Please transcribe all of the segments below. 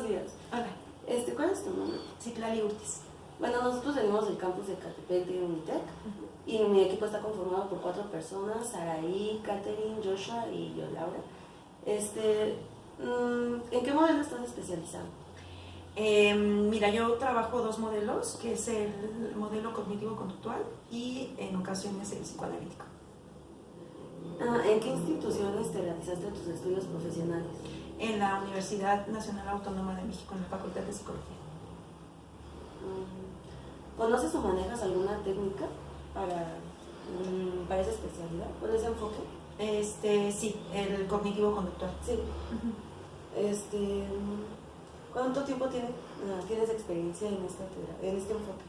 buenos días. Hola, ¿Cuál es tu nombre? Citlali Urtiz. Bueno, nosotros venimos del campus de Catepec de Unitec y mi equipo está conformado por 4 personas: Saraí, Catherine, Joshua y yo, Laura. ¿En qué modelo estás especializado? Mira, yo trabajo 2 modelos, que es el modelo cognitivo-conductual y en ocasiones el psicoanalítico. ¿En qué instituciones te realizaste tus estudios profesionales? En la Universidad Nacional Autónoma de México, en la Facultad de Psicología. ¿Conoces o manejas alguna técnica para esa especialidad, para ese enfoque? Sí, el cognitivo-conductual. Sí. ¿Cuánto tiempo tienes experiencia en este enfoque?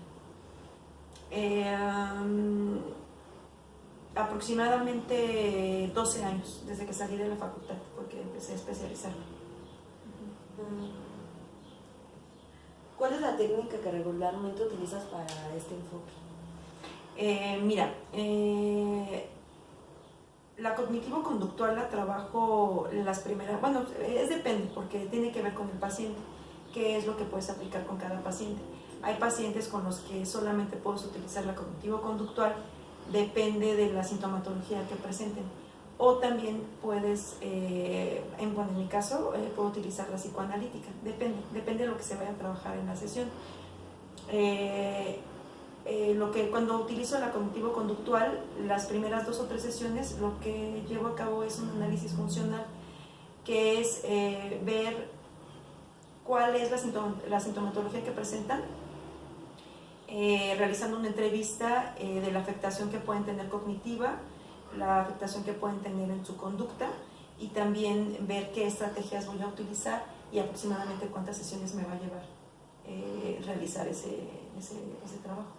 Aproximadamente 12 años desde que salí de la facultad, porque empecé a especializarme. ¿Cuál es la técnica que regularmente utilizas para este enfoque? La cognitivo-conductual la trabajo las primeras, depende, porque tiene que ver con el paciente, qué es lo que puedes aplicar con cada paciente. Hay pacientes con los que solamente puedes utilizar la cognitivo-conductual, depende de la sintomatología que presenten. O también puedes, en mi caso, puedo utilizar la psicoanalítica, depende de lo que se vaya a trabajar en la sesión. Cuando utilizo la cognitivo-conductual, las primeras 2 o 3 sesiones, lo que llevo a cabo es un análisis funcional, que es ver cuál es la sintomatología que presentan, realizando una entrevista de la afectación que pueden tener cognitiva, la afectación que pueden tener en su conducta, y también ver qué estrategias voy a utilizar y aproximadamente cuántas sesiones me va a llevar realizar ese trabajo.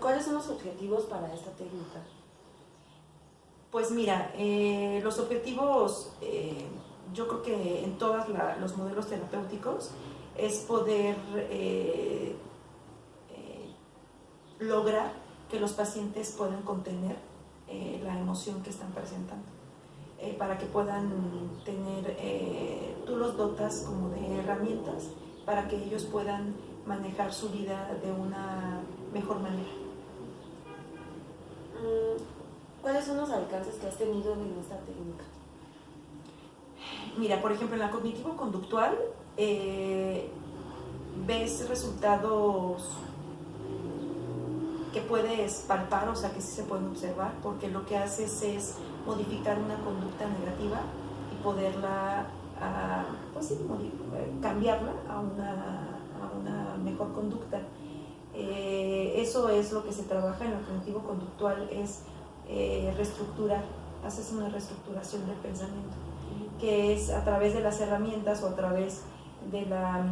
¿Cuáles son los objetivos para esta técnica? Pues mira, los objetivos, yo creo que en todos los modelos terapéuticos, es poder lograr que los pacientes puedan contener la emoción que están presentando, para que puedan tener, tú los dotas como de herramientas para que ellos puedan manejar su vida de una mejor manera. ¿Cuáles son los alcances que has tenido en esta técnica? Mira, por ejemplo, en la cognitivo-conductual ves resultados que puedes palpar, o sea que sí se pueden observar, porque lo que haces es modificar una conducta negativa y poderla, cambiarla a una mejor conducta. Eso es lo que se trabaja en lo cognitivo-conductual, es reestructurar, haces una reestructuración del pensamiento, que es a través de las herramientas o a través de la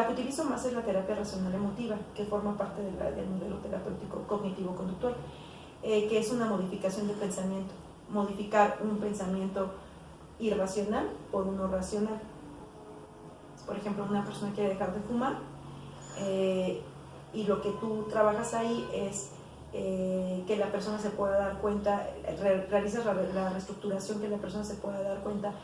que utilizo más es la terapia racional emotiva, que forma parte del modelo terapéutico cognitivo-conductual, que es una modificación de pensamiento, modificar un pensamiento irracional por uno racional. Por ejemplo, una persona quiere dejar de fumar, y lo que tú trabajas ahí es que la persona se pueda dar cuenta, realizas la reestructuración, que la persona se pueda dar cuenta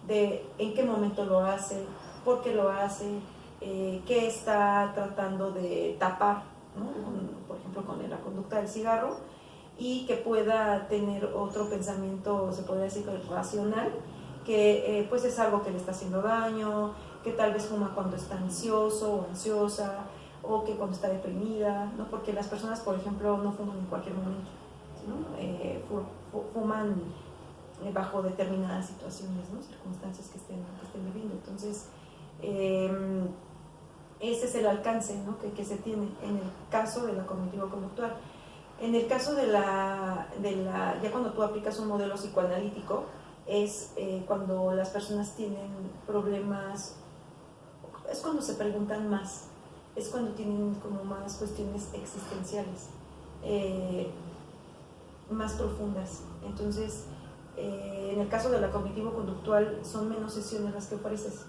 de en qué momento lo hace, por qué lo hace, qué está tratando de tapar, ¿no? Por ejemplo, con la conducta del cigarro, y que pueda tener otro pensamiento, se podría decir, racional, que pues es algo que le está haciendo daño, que tal vez fuma cuando está ansioso o ansiosa, o que cuando está deprimida, ¿no? Porque las personas, por ejemplo, no fuman en cualquier momento, ¿no? Fuman bajo determinadas situaciones, ¿no? Circunstancias que estén viviendo. Entonces, ese es el alcance, ¿no? que se tiene en el caso de la cognitivo-conductual. En el caso de ya cuando tú aplicas un modelo psicoanalítico, es cuando las personas tienen problemas, es cuando se preguntan más, es cuando tienen como más cuestiones existenciales, más profundas. Entonces, en el caso de la cognitivo-conductual son menos sesiones las que ofreces,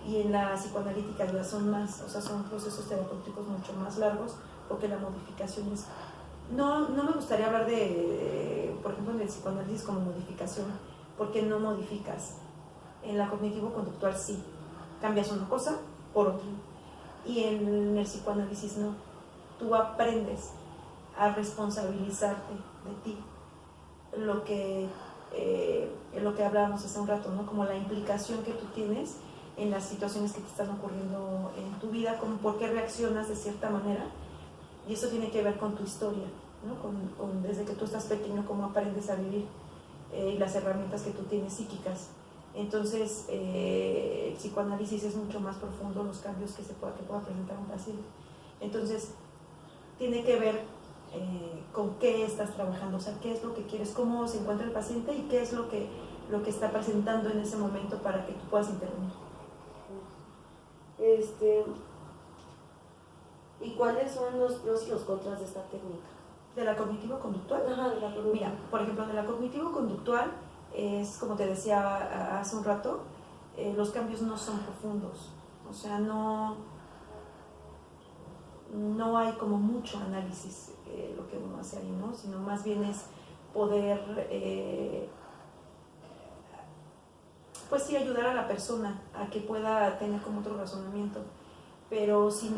y en la psicoanalítica ya son más, o sea, son procesos terapéuticos mucho más largos, porque la modificación es... No me gustaría hablar por ejemplo, del psicoanálisis como modificación, porque no modificas, En la cognitivo-conductual sí, cambias una cosa por otra. Y en el psicoanálisis no. Tú aprendes a responsabilizarte de ti. Lo que hablábamos hace un rato, ¿no? Como la implicación que tú tienes en las situaciones que te están ocurriendo en tu vida, como por qué reaccionas de cierta manera. Y eso tiene que ver con tu historia, ¿no? Desde que tú estás pequeño, cómo aprendes a vivir y las herramientas que tú tienes psíquicas. Entonces, el psicoanálisis es mucho más profundo, los cambios que pueda presentar un paciente. Entonces, tiene que ver con qué estás trabajando, o sea, qué es lo que quieres, cómo se encuentra el paciente y qué es lo que está presentando en ese momento para que tú puedas intervenir. ¿Y cuáles son los pros y los contras de esta técnica? ¿De la cognitivo-conductual? Ajá, de la cognitivo. Mira, por ejemplo, de la cognitivo-conductual es, como te decía hace un rato, los cambios no son profundos, o sea, no hay como mucho análisis lo que uno hace ahí, ¿no? Sino más bien es poder, pues sí, ayudar a la persona a que pueda tener como otro razonamiento. Pero si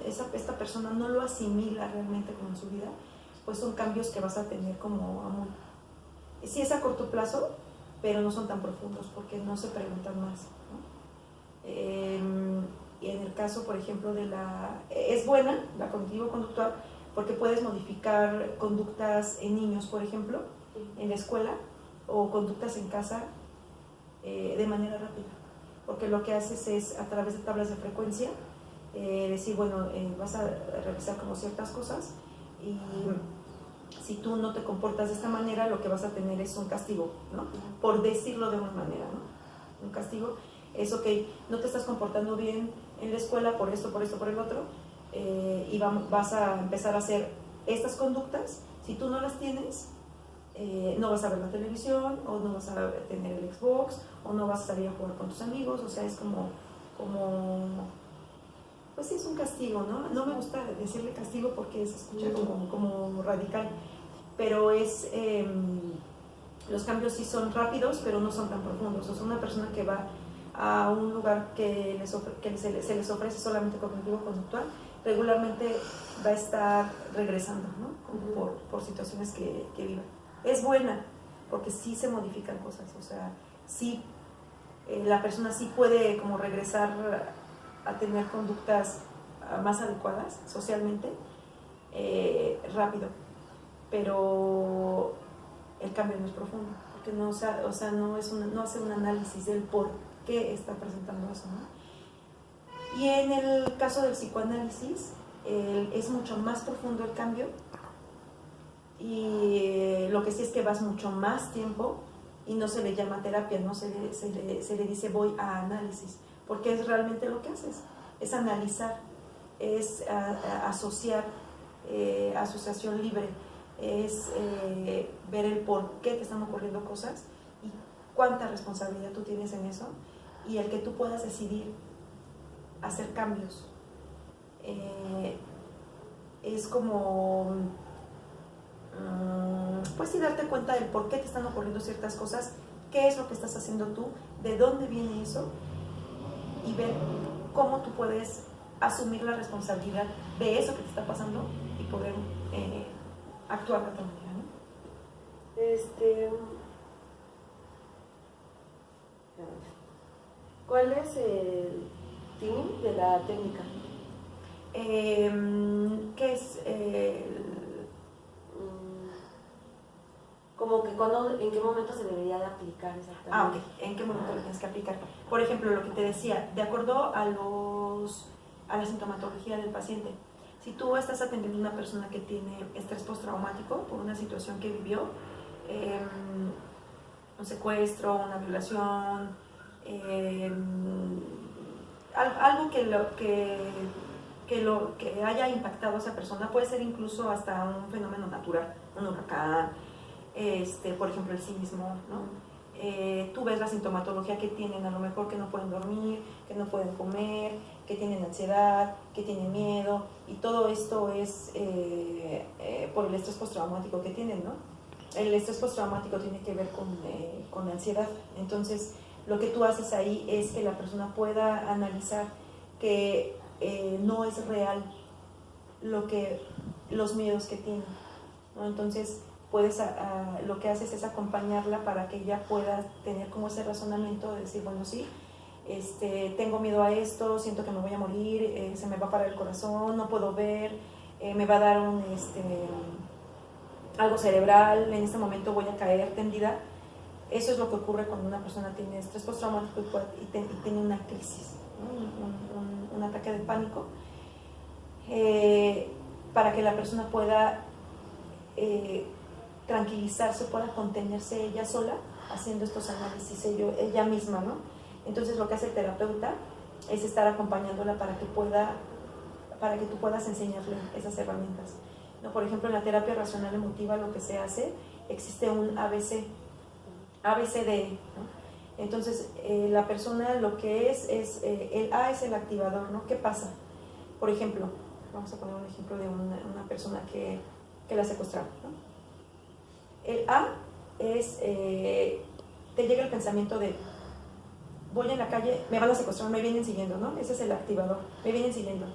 esta persona no lo asimila realmente como en su vida, pues son cambios que vas a tener como sí es a corto plazo, pero no son tan profundos porque no se preguntan más, ¿no? Y en el caso, por ejemplo, es buena la cognitivo-conductual porque puedes modificar conductas en niños, por ejemplo, en la escuela, o conductas en casa de manera rápida. Porque lo que haces es, a través de tablas de frecuencia, decir, bueno, vas a revisar como ciertas cosas y si tú no te comportas de esta manera, lo que vas a tener es un castigo, ¿no? Por decirlo de una manera, ¿no? Un castigo es, ok, no te estás comportando bien en la escuela por esto, por el otro, y vas a empezar a hacer estas conductas. Si tú no las tienes, no vas a ver la televisión, o no vas a tener el Xbox, o no vas a salir a jugar con tus amigos, o sea, es como pues sí, es un castigo, ¿no? No me gusta decirle castigo porque se escucha como radical, pero los cambios sí son rápidos, pero no son tan profundos. O sea, una persona que va a un lugar que se les ofrece solamente cognitivo-conductual, regularmente va a estar regresando, ¿no? Como por situaciones que viva. Es buena, porque sí se modifican cosas, o sea, sí, la persona sí puede como regresar a tener conductas más adecuadas socialmente, rápido, pero el cambio no es profundo, porque no hace un análisis del por qué está presentando eso, ¿no? Y en el caso del psicoanálisis, es mucho más profundo el cambio, y lo que sí es que vas mucho más tiempo y no se le llama terapia, no se le dice voy a análisis, porque es realmente lo que haces, es analizar, es asociar, asociación libre, es ver el por qué te están ocurriendo cosas y cuánta responsabilidad tú tienes en eso, y el que tú puedas decidir hacer cambios. Es como, pues sí, darte cuenta del por qué te están ocurriendo ciertas cosas, qué es lo que estás haciendo tú, de dónde viene eso, y ver cómo tú puedes asumir la responsabilidad de eso que te está pasando y poder actuar de otra manera, ¿no? ¿Cuál es el fin de la técnica? ¿Qué es como que en qué momento se debería de aplicar exactamente? Ok, ¿en qué momento lo tienes que aplicar? Por ejemplo, lo que te decía, de acuerdo a la sintomatología del paciente. Si tú estás atendiendo a una persona que tiene estrés postraumático por una situación que vivió, un secuestro, una violación, algo que haya impactado a esa persona, puede ser incluso hasta un fenómeno natural, un huracán, por ejemplo el sismo, ¿no? Tú ves la sintomatología que tienen, a lo mejor que no pueden dormir, que no pueden comer, que tienen ansiedad, que tienen miedo, y todo esto es por el estrés postraumático que tienen, ¿no? el estrés postraumático tiene que ver con ansiedad. Entonces, lo que tú haces ahí es que la persona pueda analizar que no es real los miedos que tiene, ¿no? Entonces, lo que haces es acompañarla para que ella pueda tener como ese razonamiento de decir, bueno, sí, tengo miedo a esto, siento que me voy a morir, se me va a parar el corazón, no puedo ver, me va a dar algo cerebral, en este momento voy a caer tendida. Eso es lo que ocurre cuando una persona tiene estrés postraumático y tiene una crisis, ¿no? un ataque de pánico, para que la persona pueda tranquilizarse, pueda contenerse ella sola, haciendo estos análisis ella misma, ¿no? Entonces lo que hace el terapeuta es estar acompañándola para que tú puedas enseñarle esas herramientas, ¿no? Por ejemplo, en la terapia racional emotiva lo que se hace, existe un ABCD, ¿no? Entonces, la persona lo que es el A es el activador, ¿no? ¿Qué pasa? Por ejemplo, vamos a poner un ejemplo de una persona que la secuestraron, ¿no? El A es, te llega el pensamiento de, voy en la calle, me van a secuestrar, me vienen siguiendo, ¿no? Ese es el activador, me vienen siguiendo.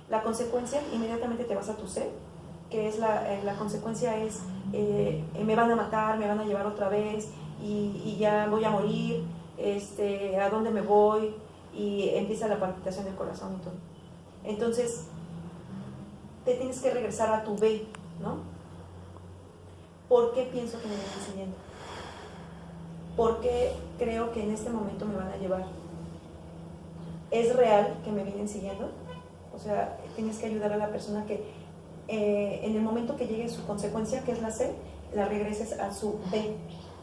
La consecuencia, inmediatamente te vas a tu C, que es la consecuencia es, me van a matar, me van a llevar otra vez, y ya voy a morir, ¿a dónde me voy? Y empieza la palpitación del corazón y todo. Entonces, te tienes que regresar a tu B, ¿no? ¿Por qué pienso que me vienen siguiendo? ¿Por qué creo que en este momento me van a llevar? ¿Es real que me vienen siguiendo? O sea, tienes que ayudar a la persona que en el momento que llegue su consecuencia, que es la C, la regreses a su B.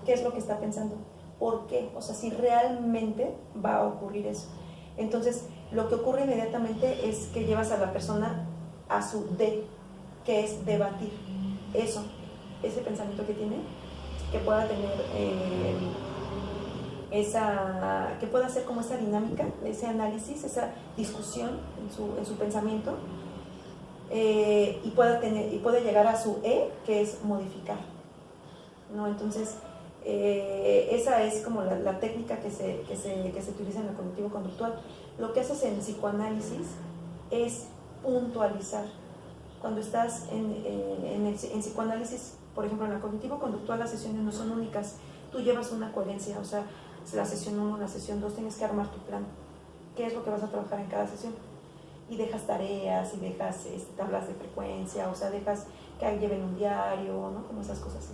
¿Qué es lo que está pensando? ¿Por qué? O sea, si realmente va a ocurrir eso. Entonces, lo que ocurre inmediatamente es que llevas a la persona a su D, que es debatir. Eso, ese pensamiento que tiene, que pueda tener que pueda hacer como esa dinámica, ese análisis, esa discusión en su pensamiento, y pueda llegar a su E, que es modificar, ¿no? Entonces, esa es como la técnica que se utiliza en el cognitivo-conductual. Lo que haces en psicoanálisis es puntualizar. Cuando estás en psicoanálisis, por ejemplo, en la cognitivo-conductual, las sesiones no son únicas. Tú llevas una coherencia, o sea, la sesión 1, la sesión 2, tienes que armar tu plan. ¿Qué es lo que vas a trabajar en cada sesión? Y dejas tareas, y dejas tablas de frecuencia, o sea, dejas que lleven un diario, ¿no? Como esas cosas.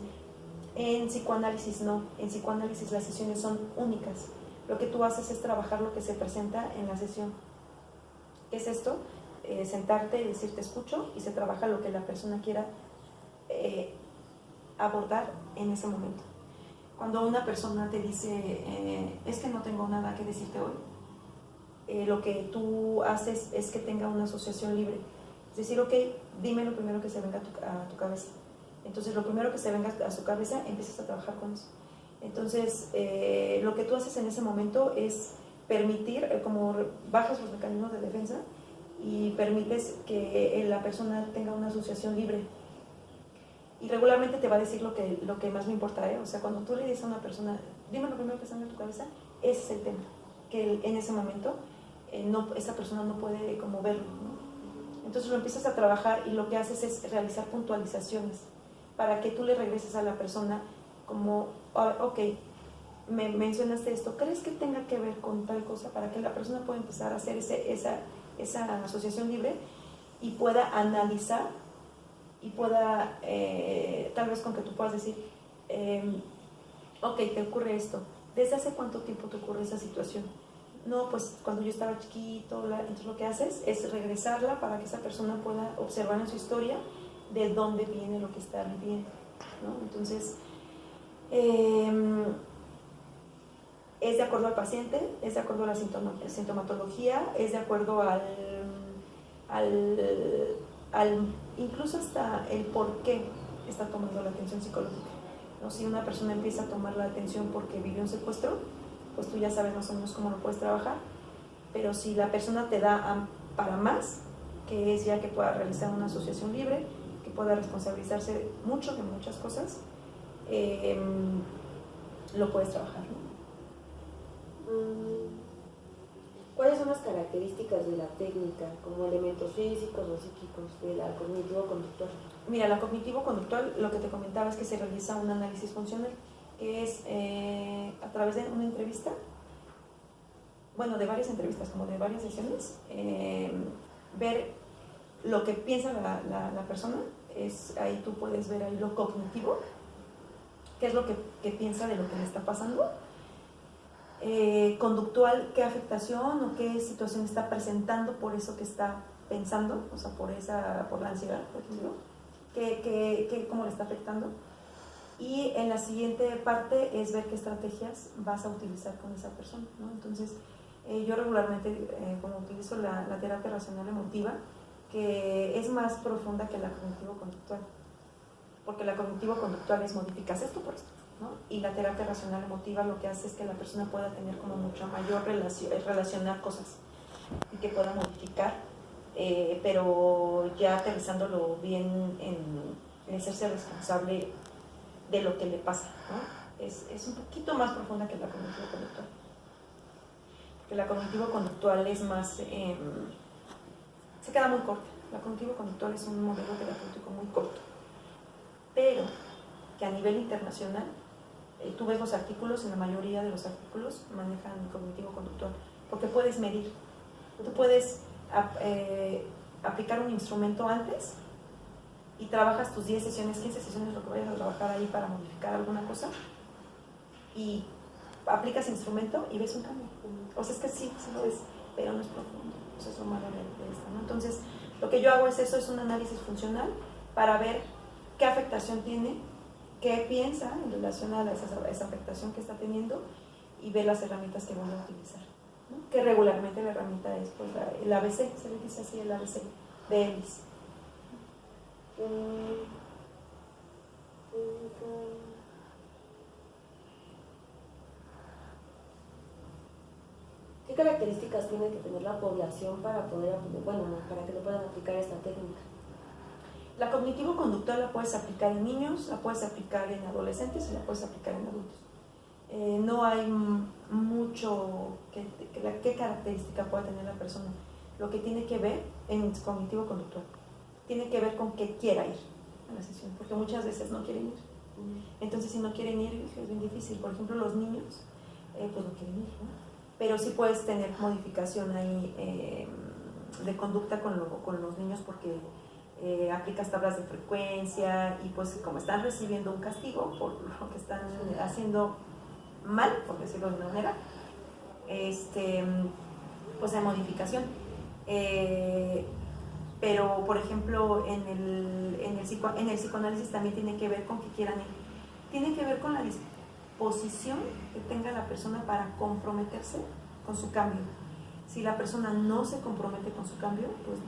En psicoanálisis no, en psicoanálisis las sesiones son únicas. Lo que tú haces es trabajar lo que se presenta en la sesión. ¿Qué es esto? Sentarte y decir te escucho, y se trabaja lo que la persona quiera abordar en ese momento. Cuando una persona te dice es que no tengo nada que decirte hoy, lo que tú haces es que tenga una asociación libre. Es decir, ok, dime lo primero que se venga a tu cabeza. Entonces, lo primero que se venga a su cabeza, empiezas a trabajar con eso. Entonces, lo que tú haces en ese momento es permitir, como bajas los mecanismos de defensa y permites que la persona tenga una asociación libre. Y regularmente te va a decir lo que más me importa, ¿eh? O sea, cuando tú le dices a una persona, dime lo primero que se venga a tu cabeza, ese es el tema. Que en ese momento esa persona no puede como verlo, ¿no? Entonces lo empiezas a trabajar y lo que haces es realizar puntualizaciones para que tú le regreses a la persona como, ok, me mencionaste esto, ¿crees que tenga que ver con tal cosa? Para que la persona pueda empezar a hacer esa asociación libre y pueda analizar y pueda, tal vez con que tú puedas decir, ok, te ocurre esto, ¿desde hace cuánto tiempo te ocurre esa situación? No, pues cuando yo estaba chiquito. Entonces lo que haces es regresarla para que esa persona pueda observar en su historia de dónde viene lo que está viviendo, ¿no? Entonces, es de acuerdo al paciente, es de acuerdo a la sintomatología, es de acuerdo incluso hasta el por qué está tomando la atención psicológica, ¿no? Si una persona empieza a tomar la atención porque vivió un secuestro, pues tú ya sabes más o menos cómo lo puedes trabajar. Pero si la persona te da para más, que es ya que pueda realizar una asociación libre, que pueda responsabilizarse mucho de muchas cosas, lo puedes trabajar, ¿no? ¿Cuáles son las características de la técnica, como elementos físicos o psíquicos, de la cognitivo-conductual? Mira, la cognitivo-conductual, lo que te comentaba es que se realiza un análisis funcional, que es a través de una entrevista, bueno, de varias entrevistas, como de varias sesiones, ver lo que piensa la persona. Ahí tú puedes ver ahí lo cognitivo, qué es lo que piensa de lo que le está pasando. Conductual, qué afectación o qué situación está presentando por eso que está pensando, o sea, por la ansiedad, por ejemplo, cómo le está afectando. Y en la siguiente parte es ver qué estrategias vas a utilizar con esa persona, ¿no? Entonces, yo regularmente, como utilizo la terapia racional emotiva, que es más profunda que la cognitivo-conductual, porque la cognitivo-conductual es modificas esto por esto, ¿no? Y la terapia racional emotiva lo que hace es que la persona pueda tener como mucha mayor relacionar cosas y que pueda modificar, pero ya aterrizándolo bien en hacerse responsable de lo que le pasa, ¿no? Es un poquito más profunda que la cognitivo-conductual, porque la cognitivo-conductual es más, se queda muy corta. La cognitivo-conductual es un modelo terapéutico muy corto, pero que a nivel internacional, tú ves los artículos, en la mayoría de los artículos manejan cognitivo-conductual, porque puedes medir, tú puedes aplicar un instrumento antes y trabajas tus 10 sesiones, 15 sesiones, lo que vayas a trabajar ahí para modificar alguna cosa, y aplicas instrumento y ves un cambio. O sea, es que sí lo ves, pero no es profundo. Eso es lo malo de esto, ¿no? Entonces, lo que yo hago es eso, es un análisis funcional para ver qué afectación tiene, qué piensa en relación a esa afectación que está teniendo, y ver las herramientas que voy a utilizar, ¿no? Que regularmente la herramienta es pues, el ABC, se le dice así, el ABC de Ellis. ¿Qué características tiene que tener la población para para que le puedan aplicar esta técnica? La cognitivo-conductual la puedes aplicar en niños, la puedes aplicar en adolescentes y la puedes aplicar en adultos. No hay mucho qué característica puede tener la persona. Lo que tiene que ver en cognitivo-conductual tiene que ver con que quiera ir a la sesión, porque muchas veces no quieren ir. Entonces, si no quieren ir, es bien difícil. Por ejemplo, los niños, pues no quieren ir, ¿no? Pero sí puedes tener modificación ahí de conducta con los niños, porque aplicas tablas de frecuencia, y pues como están recibiendo un castigo por lo que están haciendo mal, por decirlo de una manera, pues hay modificación. Pero por ejemplo en el psicoanálisis también tiene que ver con que quieran ir, tiene que ver con la disposición que tenga la persona para comprometerse con su cambio. Si la persona no se compromete con su cambio, pues no.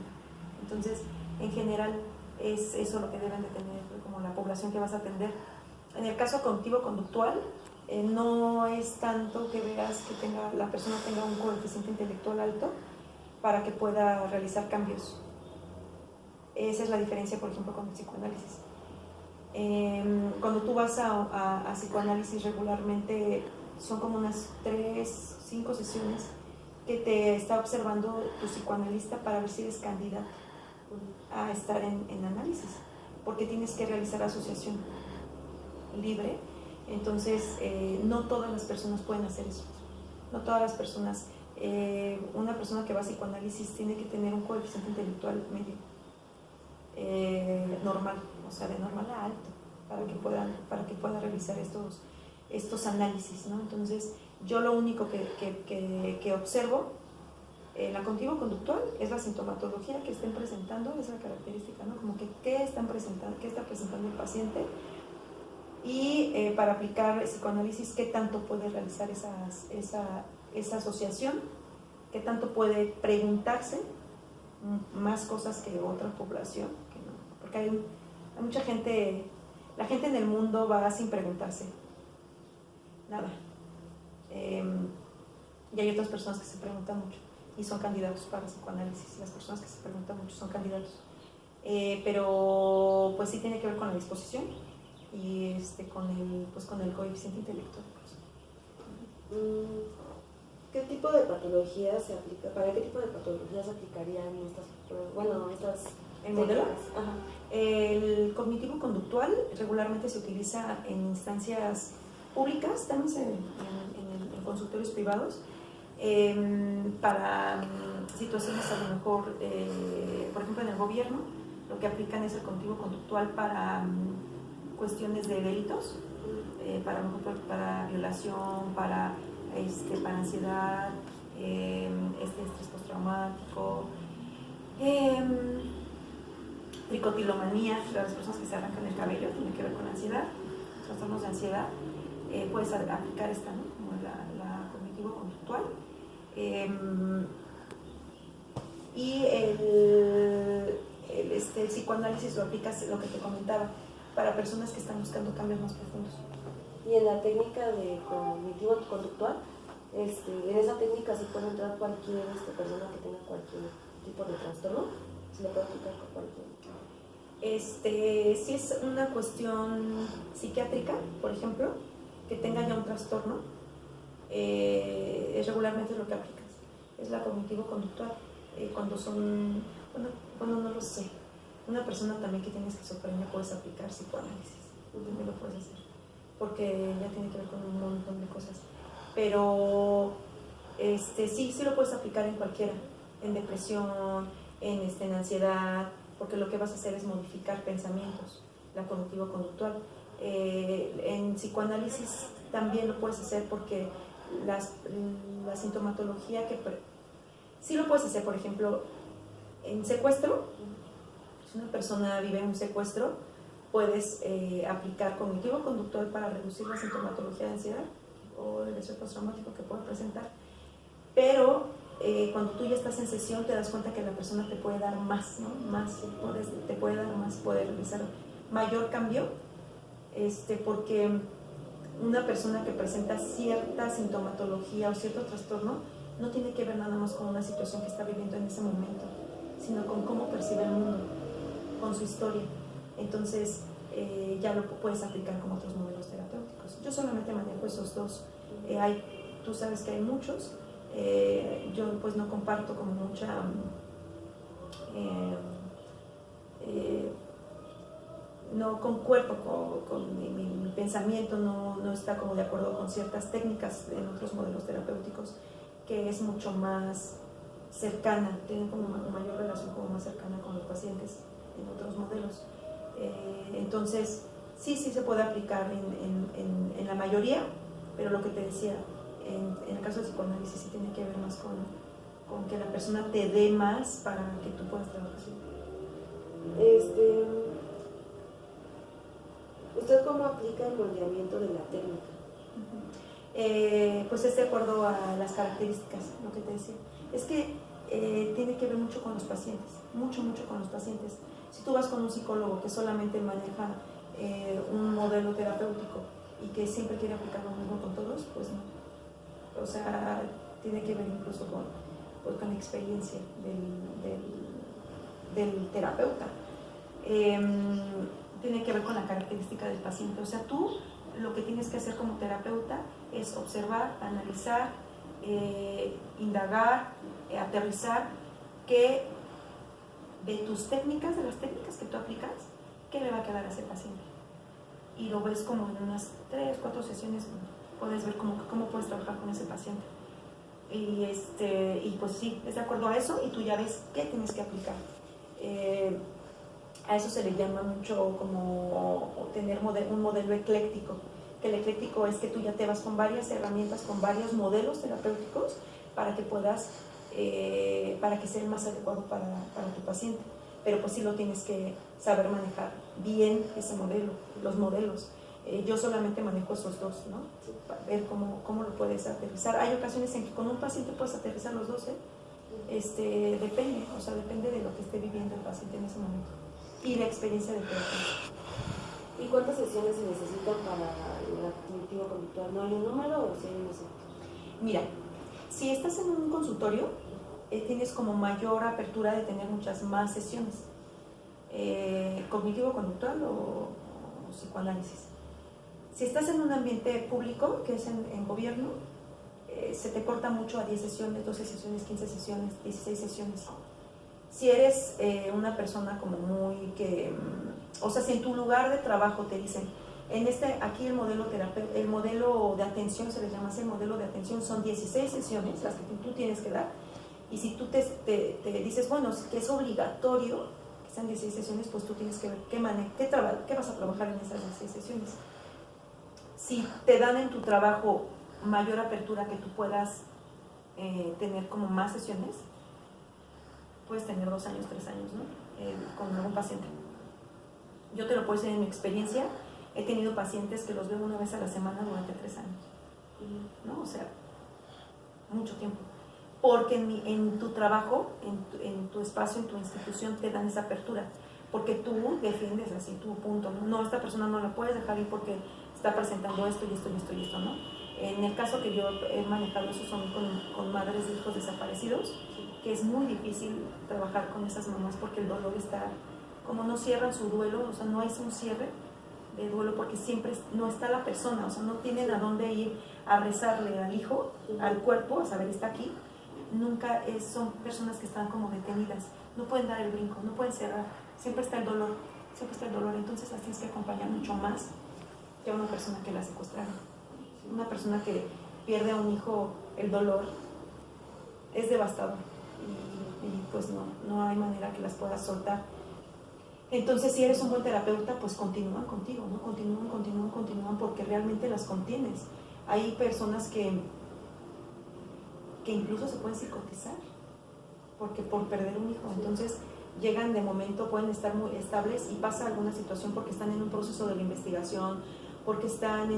Entonces, en general, es eso lo que deben de tener como la población que vas a atender. En el caso cognitivo-conductual, no es tanto que veas que la persona tenga un coeficiente intelectual alto para que pueda realizar cambios. Esa es la diferencia, por ejemplo, con el psicoanálisis. Cuando tú vas a psicoanálisis regularmente son como unas 3, 5 sesiones que te está observando tu psicoanalista para ver si eres candidato a estar en análisis, porque tienes que realizar asociación libre. Entonces, no todas las personas pueden hacer eso. No todas las personas. Una persona que va a psicoanálisis tiene que tener un coeficiente intelectual medio, normal, o sea, de normal a alto, para que pueda realizar estos análisis, ¿no? Entonces, yo lo único que observo en la cognitivo-conductual es la sintomatología que estén presentando, esa característica, ¿no? Como que qué está presentando el paciente, y para aplicar psicoanálisis, qué tanto puede realizar esa asociación, qué tanto puede preguntarse más cosas que otra población, que no, porque hay mucha gente, la gente en el mundo va sin preguntarse nada, y hay otras personas que se preguntan mucho y son candidatos para psicoanálisis. Las personas que se preguntan mucho son candidatos, pero pues sí tiene que ver con la disposición y con el coeficiente intelectual. ¿Qué tipo de patologías se aplica? ¿Para qué tipo de patologías se aplicarían estas ¿El modelo? Ajá. El cognitivo-conductual regularmente se utiliza en instancias públicas, también en consultorios privados, para situaciones a lo mejor, por ejemplo en el gobierno, lo que aplican es el cognitivo-conductual para cuestiones de delitos, para violación, para ansiedad, estrés postraumático, tricotilomanía, las personas que se arrancan el cabello, tiene que ver con ansiedad, trastornos de ansiedad. Puedes aplicar esta, ¿no? Como la cognitivo-conductual. Y el psicoanálisis lo aplicas, lo que te comentaba, para personas que están buscando cambios más profundos. Y en la técnica de cognitivo-conductual, en esa técnica se puede entrar cualquier persona que tenga cualquier tipo de trastorno, se le puede aplicar con cualquier. Si es una cuestión psiquiátrica, por ejemplo, que tenga ya un trastorno, es regularmente lo que aplicas, es la cognitivo-conductual. Cuando son, bueno, no lo sé, una persona también que tiene esquizofrenia puedes aplicar psicoanálisis, también lo puedes hacer, porque ya tiene que ver con un montón de cosas, pero sí lo puedes aplicar en cualquiera, en depresión, en ansiedad, porque lo que vas a hacer es modificar pensamientos, la cognitivo-conductual. En psicoanálisis también lo puedes hacer porque la sintomatología sí lo puedes hacer, por ejemplo, en secuestro, si una persona vive en un secuestro, puedes aplicar cognitivo-conductual para reducir la sintomatología de ansiedad o del estrés postraumático que pueda presentar, pero cuando tú ya estás en sesión te das cuenta que la persona te puede dar más, ¿no? Te puede dar más, puede realizar mayor cambio, porque una persona que presenta cierta sintomatología o cierto trastorno no tiene que ver nada más con una situación que está viviendo en ese momento, sino con cómo percibe el mundo, con su historia. Entonces ya lo puedes aplicar con otros modelos terapéuticos. Yo solamente manejo esos dos. Tú sabes que hay muchos. Yo pues no comparto como mucha no concuerdo con mi pensamiento, no está como de acuerdo con ciertas técnicas en otros modelos terapéuticos, que es mucho más cercana, tienen como una mayor relación como más cercana con los pacientes en otros modelos. Entonces sí se puede aplicar en la mayoría, pero lo que te decía, en el caso del psicoanálisis sí tiene que ver más con que la persona te dé más para que tú puedas trabajar. ¿Usted cómo aplica el moldeamiento de la técnica? Pues es de acuerdo a las características, lo que te decía. Es que tiene que ver mucho con los pacientes, mucho con los pacientes. Si tú vas con un psicólogo que solamente maneja un modelo terapéutico y que siempre quiere aplicar lo mismo con todos, pues no. O sea, tiene que ver incluso con la experiencia del terapeuta. Tiene que ver con la característica del paciente. O sea, tú lo que tienes que hacer como terapeuta es observar, analizar, indagar, aterrizar qué de tus técnicas, de las técnicas que tú aplicas, qué le va a quedar a ese paciente. Y lo ves como en unas 3, 4 sesiones, puedes ver cómo puedes trabajar con ese paciente. Y pues sí, es de acuerdo a eso y tú ya ves qué tienes que aplicar. A eso se le llama mucho como tener un modelo ecléctico. Que el ecléctico es que tú ya te vas con varias herramientas, con varios modelos terapéuticos para que puedas, para que sea el más adecuado para tu paciente. Pero pues sí lo tienes que saber manejar bien ese modelo, los modelos. Yo solamente manejo esos dos, ¿no? Para ver cómo lo puedes aterrizar. Hay ocasiones en que con un paciente puedes aterrizar los dos, depende, o sea, depende de lo que esté viviendo el paciente en ese momento y la experiencia del terapeuta. ¿Y cuántas sesiones se necesitan para el cognitivo-conductual? ¿No hay un número o si hay un número? Mira, si estás en un consultorio, tienes como mayor apertura de tener muchas más sesiones. Cognitivo-conductual o psicoanálisis. Si estás en un ambiente público, que es en gobierno, se te corta mucho a 10 sesiones, 12 sesiones, 15 sesiones, 16 sesiones. Si eres una persona como muy que, o sea, si en tu lugar de trabajo te dicen, aquí el modelo de atención, se les llama así, el modelo de atención son 16 sesiones, las que tú tienes que dar, y si tú te dices, bueno, que es obligatorio que sean 16 sesiones, pues tú tienes que ver qué vas a trabajar en esas 16 sesiones. Si te dan en tu trabajo mayor apertura, que tú puedas tener como más sesiones, puedes tener 2 años, 3 años, ¿no? Con algún paciente. Yo te lo puedo decir en mi experiencia, he tenido pacientes que los veo una vez a la semana durante 3 años, ¿no? O sea, mucho tiempo. Porque en tu trabajo, en tu espacio, en tu institución, te dan esa apertura. Porque tú defiendes así tu punto, ¿no? No, esta persona no la puedes dejar ir porque está presentando esto y esto y esto y esto, ¿no? En el caso que yo he manejado, eso son con madres de hijos desaparecidos, que es muy difícil trabajar con esas mamás porque el dolor está, como no cierran su duelo, o sea, no hay un cierre de duelo porque siempre no está la persona, o sea, no tienen a dónde ir a rezarle al hijo, al cuerpo, a saber, está aquí. Nunca son personas que están como detenidas, no pueden dar el brinco, no pueden cerrar, siempre está el dolor, entonces las tienes que acompañar mucho más que a una persona que la secuestraron. Una persona que pierde a un hijo, el dolor es devastador y pues no hay manera que las puedas soltar. Entonces, si eres un buen terapeuta, pues continúan contigo, ¿no? Continúan porque realmente las contienes. Hay personas que incluso se pueden psicotizar por perder un hijo. Entonces, llegan de momento, pueden estar muy estables y pasa alguna situación porque están en un proceso de la investigación, porque están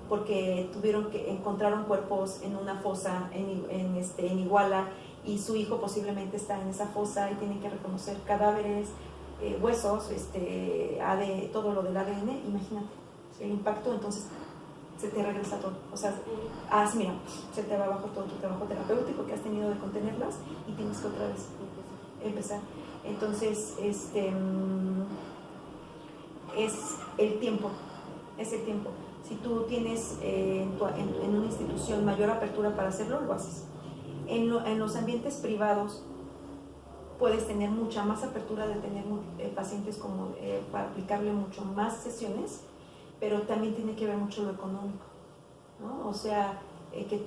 porque encontraron cuerpos en una fosa en Iguala, y su hijo posiblemente está en esa fosa y tienen que reconocer cadáveres, huesos, todo lo del ADN. Imagínate el impacto, entonces se te regresa todo, o sea, mira, se te va abajo todo tu trabajo terapéutico que has tenido de contenerlas y tienes que otra vez empezar. Entonces, es el tiempo. Si tú tienes en una institución mayor apertura para hacerlo, lo haces. En los ambientes privados puedes tener mucha más apertura de tener pacientes para aplicarle mucho más sesiones, pero también tiene que ver mucho lo económico, ¿no? O sea, que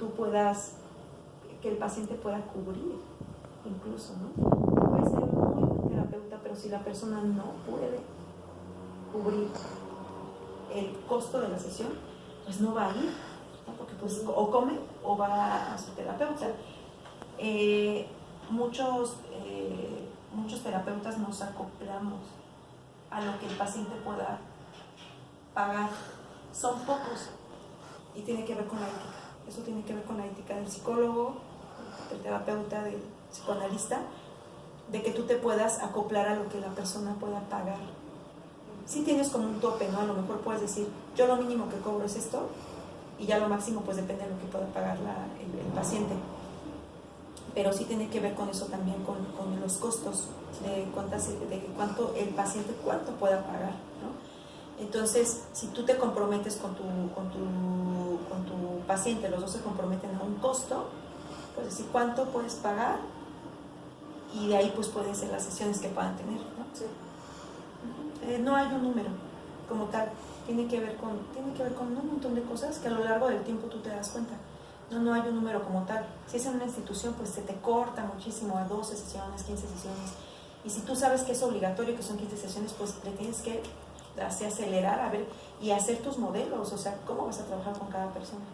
el paciente pueda cubrir incluso, ¿no? Puede ser un muy buen terapeuta, pero si la persona no puede cubrir el costo de la sesión, pues no va a ir, ¿no? Porque pues o come o va a su terapeuta. Muchos terapeutas nos acoplamos a lo que el paciente pueda pagar. Son pocos y tiene que ver con la ética. Eso tiene que ver con la ética del psicólogo, del terapeuta, del psicoanalista, de que tú te puedas acoplar a lo que la persona pueda pagar. Si tienes como un tope, ¿no? A lo mejor puedes decir, yo lo mínimo que cobro es esto, y ya lo máximo pues depende de lo que pueda pagar el paciente. Pero sí tiene que ver con eso también, con los costos, de cuánto el paciente pueda pagar, ¿no? Entonces, si tú te comprometes con tu paciente, los dos se comprometen a un costo, pues decir cuánto puedes pagar, y de ahí pues pueden ser las sesiones que puedan tener, ¿no? Sí. No hay un número como tal, tiene que ver con un montón de cosas que a lo largo del tiempo tú te das cuenta. No hay un número como tal. Si es en una institución, pues se te corta muchísimo a 12 sesiones, 15 sesiones. Y si tú sabes que es obligatorio, que son 15 sesiones, pues le tienes que acelerar a ver y hacer tus modelos, o sea, cómo vas a trabajar con cada persona,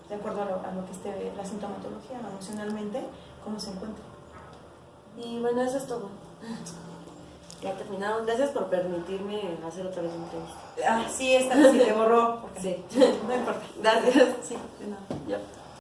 de acuerdo a lo que esté la sintomatología, emocionalmente, cómo se encuentra. Y bueno, eso es todo. Ya terminado. Gracias por permitirme hacer otra vez una entrevista. Sí, esta sí te borró. Sí. No importa. Gracias. Sí, de nada. Ya.